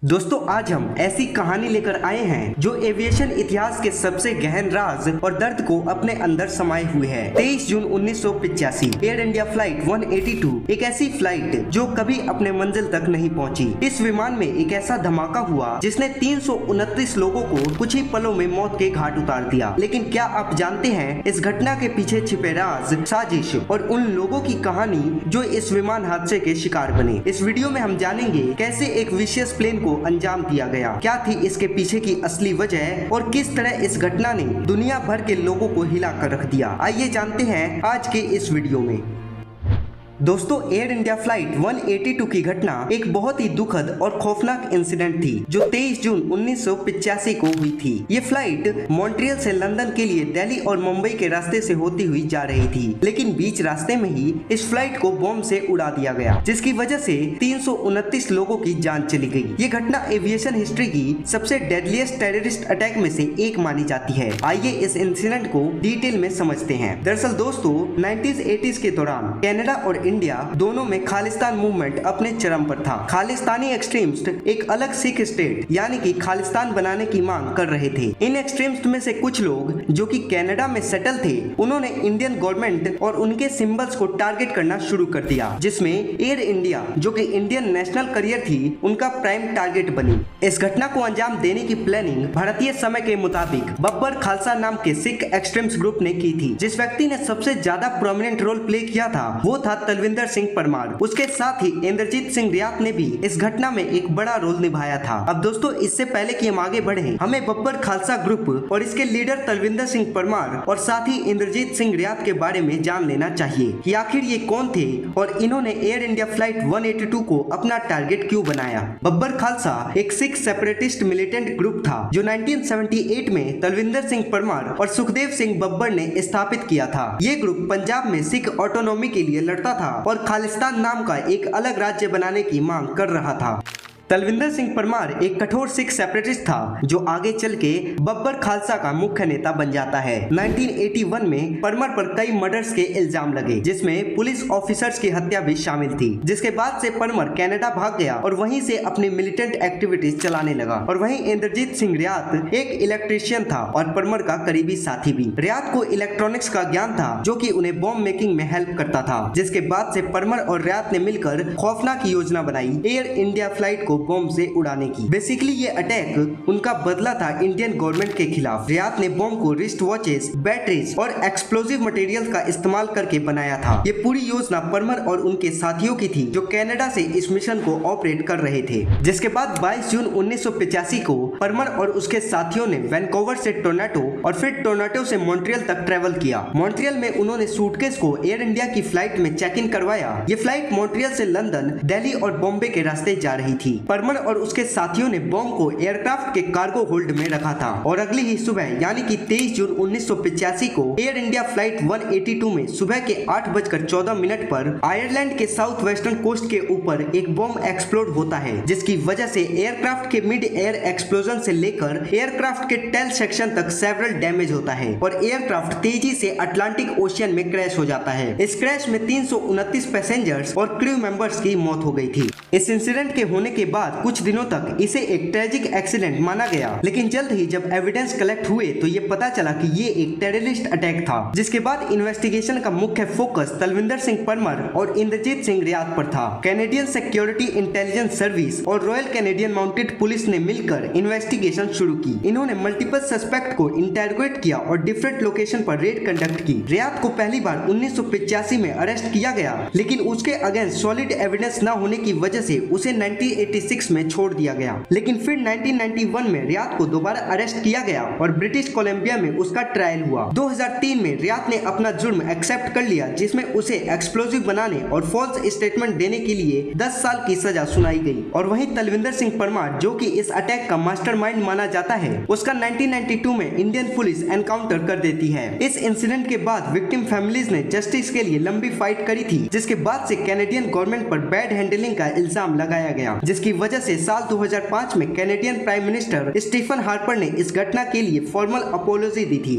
दोस्तों आज हम ऐसी कहानी लेकर आए हैं जो एविएशन इतिहास के सबसे गहन राज और दर्द को अपने अंदर समाये हुए है। 23 जून 1985 एयर इंडिया फ्लाइट 182 एक ऐसी फ्लाइट जो कभी अपने मंजिल तक नहीं पहुंची। इस विमान में एक ऐसा धमाका हुआ जिसने 329 लोगों को कुछ ही पलों में मौत के घाट उतार दिया। लेकिन क्या आप जानते हैं इस घटना के पीछे छिपे राज, साजिश और उन लोगों की कहानी जो इस विमान हादसे के शिकार बने। इस वीडियो में हम जानेंगे कैसे एक विशेष प्लेन को अंजाम दिया गया, क्या थी इसके पीछे की असली वजह और किस तरह इस घटना ने दुनिया भर के लोगों को हिला कर रख दिया। आइए जानते हैं आज के इस वीडियो में। दोस्तों एयर इंडिया फ्लाइट 182 की घटना एक बहुत ही दुखद और खौफनाक इंसिडेंट थी जो 23 जून 1985 को हुई थी। ये फ्लाइट मॉन्ट्रियल से लंदन के लिए दिल्ली और मुंबई के रास्ते से होती हुई जा रही थी, लेकिन बीच रास्ते में ही इस फ्लाइट को बॉम्ब से उड़ा दिया गया, जिसकी वजह से 329 लोगों की जान चली गई। ये घटना एविएशन हिस्ट्री की सबसे डेडलिएस्ट टेररिस्ट अटैक में से एक मानी जाती है। आइए इस इंसिडेंट को डिटेल में समझते हैं। दरअसल दोस्तों 1980s के दौरान कनाडा और इंडिया दोनों में खालिस्तान मूवमेंट अपने चरम पर था। खालिस्तानी एक्सट्रीमिस्ट एक अलग सिख स्टेट यानी कि खालिस्तान बनाने की मांग कर रहे थे। इन एक्सट्रीमिस्ट में से कुछ लोग जो कि कनाडा में सेटल थे, उन्होंने इंडियन गवर्नमेंट और उनके सिंबल्स को टारगेट करना शुरू कर दिया, जिसमें एयर इंडिया जो कि इंडियन नेशनल करियर थी उनका प्राइम टारगेट बनी। इस घटना को अंजाम देने की प्लानिंग भारतीय समय के मुताबिक बब्बर खालसा नाम के सिख एक्सट्रीमिस्ट ग्रुप ने की थी। जिस व्यक्ति ने सबसे ज्यादा प्रोमिनेंट रोल प्ले किया था वो था तलविंदर सिंह परमार। उसके साथ ही इंद्रजीत सिंह रियात ने भी इस घटना में एक बड़ा रोल निभाया था। अब दोस्तों इससे पहले कि हम आगे बढ़े, हमें बब्बर खालसा ग्रुप और इसके लीडर तलविंदर सिंह परमार और साथ ही इंद्रजीत सिंह रियात के बारे में जान लेना चाहिए कि आखिर ये कौन थे और इन्होंने एयर इंडिया फ्लाइट 182 को अपना टारगेट क्यों बनाया। बब्बर खालसा एक सिख सेपरेटिस्ट मिलिटेंट ग्रुप था जो 1978 में तलविंदर सिंह परमार और सुखदेव सिंह बब्बर ने स्थापित किया था। ये ग्रुप पंजाब में सिख ऑटोनॉमी के लिए लड़ता था और खालिस्तान नाम का एक अलग राज्य बनाने की मांग कर रहा था। तलविंदर सिंह परमार एक कठोर सिख सेपरेटिस्ट था जो आगे चल के बब्बर खालसा का मुख्य नेता बन जाता है। 1981 में परमार पर कई मर्डर्स के इल्जाम लगे, जिसमें पुलिस ऑफिसर्स की हत्या भी शामिल थी। जिसके बाद से परमार कनाडा भाग गया और वहीं से अपनी मिलिटेंट एक्टिविटीज चलाने लगा। और वहीं इंद्रजीत सिंह रियात एक इलेक्ट्रीशियन था और परमार का करीबी साथी भी। रियात को इलेक्ट्रॉनिक्स का ज्ञान था जो कि उन्हें बॉम्ब मेकिंग में हेल्प करता था। जिसके बाद से परमार और रियात ने मिलकर खौफनाक योजना बनाई एयर इंडिया फ्लाइट को बॉम्ब से उड़ाने की। बेसिकली ये अटैक उनका बदला था इंडियन गवर्नमेंट के खिलाफ। रियात ने बॉम्ब को रिस्ट वॉचेस, बैटरीज और एक्सप्लोजिव मटेरियल का इस्तेमाल करके बनाया था। ये पूरी योजना परमार और उनके साथियों की थी जो कनाडा से इस मिशन को ऑपरेट कर रहे थे। जिसके बाद 22 जून 1985 को परमार और उसके साथियों ने वैनकूवर से टोरंटो और फिर टोरंटो से मॉन्ट्रियल तक ट्रेवल किया। मॉन्ट्रियल में उन्होंने सूटकेस को एयर इंडिया की फ्लाइट में चेक इन करवाया। ये फ्लाइट मॉन्ट्रियल से लंदन, दिल्ली और बॉम्बे के रास्ते जा रही थी। परमार और उसके साथियों ने बॉम्ब को एयरक्राफ्ट के कार्गो होल्ड में रखा था और अगली ही सुबह यानी कि 23 जून 1985 को एयर इंडिया फ्लाइट 182 में सुबह के 8:14 पर आयरलैंड के साउथ वेस्टर्न कोस्ट के ऊपर एक बॉम्ब एक्सप्लोड होता है, जिसकी वजह से एयरक्राफ्ट के मिड एयर एक्सप्लोजन से लेकर एयरक्राफ्ट के टेल सेक्शन तक सेवरल डैमेज होता है और एयरक्राफ्ट तेजी से अटलांटिक ओशियन में क्रैश हो जाता है। इस क्रैश में 329 पैसेंजर्स और क्रू मेंबर्स की मौत हो गई थी। इस इंसिडेंट के होने के बाद कुछ दिनों तक इसे एक ट्रेजिक एक्सीडेंट माना गया, लेकिन जल्द ही जब एविडेंस कलेक्ट हुए तो ये पता चला कि ये एक टेररिस्ट अटैक था। जिसके बाद इन्वेस्टिगेशन का मुख्य फोकस तलविंदर सिंह परमार और इंद्रजीत सिंह रियात पर था। कैनेडियन सिक्योरिटी इंटेलिजेंस सर्विस और रॉयल कैनेडियन माउंटेड पुलिस ने मिलकर इन्वेस्टिगेशन शुरू की। इन्होंने मल्टीपल सस्पेक्ट को इंटेरोगेट किया और डिफरेंट लोकेशन पर रेड कंडक्ट की। रियात को पहली बार 1985 में अरेस्ट किया गया, लेकिन उसके अगेंस्ट सॉलिड एविडेंस न होने की वजह से उसे 1986 में छोड़ दिया गया। लेकिन फिर 1991 में रियात को दोबारा अरेस्ट किया गया और ब्रिटिश कोलंबिया में उसका ट्रायल हुआ। 2003 में रियात ने अपना जुर्म एक्सेप्ट कर लिया, जिसमें उसे एक्सप्लोजिव बनाने और फॉल्स स्टेटमेंट देने के लिए 10 साल की सजा सुनाई गई। और वहीं तलविंदर सिंह परमार जो कि इस अटैक का मास्टरमाइंड माना जाता है, उसका 1992 में इंडियन पुलिस एनकाउंटर कर देती है। इस इंसिडेंट के बाद विक्टिम फैमिलीज ने जस्टिस के लिए लंबी फाइट करी थी, जिसके बाद से कैनेडियन गवर्नमेंट पर बैड हैंडलिंग का इल्जाम लगाया गया, जिसकी वजह से साल 2005 में Canadian prime minister Stephen Harper ने इस घटना के लिए फॉर्मल अपोलॉजी दी थी।